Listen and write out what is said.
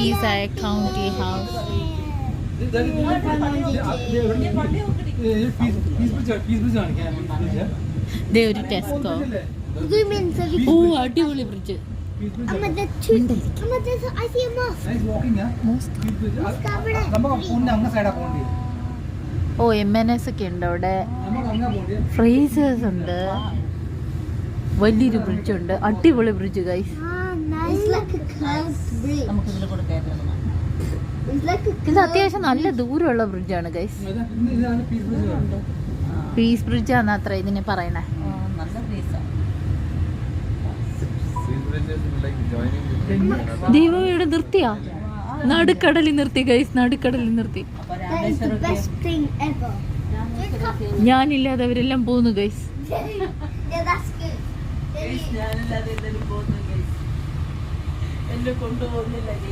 Teesside County House. ദേ ഒരു Tesco. ഓ അടിപൊളി bridge. ഓ MNS ഒക്കെ ഉണ്ട് അവിടെ. ഫ്രേസേഴ്സ് ഉണ്ട്. വലിയൊരു ബ്രിഡ്ജ് ഉണ്ട്. അടിപൊളി ബ്രിഡ്ജ് ഗൈസ്. ഇത് അത്യാവശ്യം നല്ല ദൂരമുള്ള ബ്രിഡ്ജാണ് ഗൈസ്. പീസ് ബ്രിഡ്ജാണ് അത്ര ഇതിനെ പറയണേ. ദൈവം ഇവിടെ നിർത്തിയാ? നടുക്കടലിൽ നിർത്തി ഗൈസ്, നടുക്കടലിൽ നിർത്തി. ഞാനില്ലാതെ അവരെല്ലാം പോകുന്നു ഗൈസ്. എന്നെ കൊണ്ടുപോകുന്നില്ല.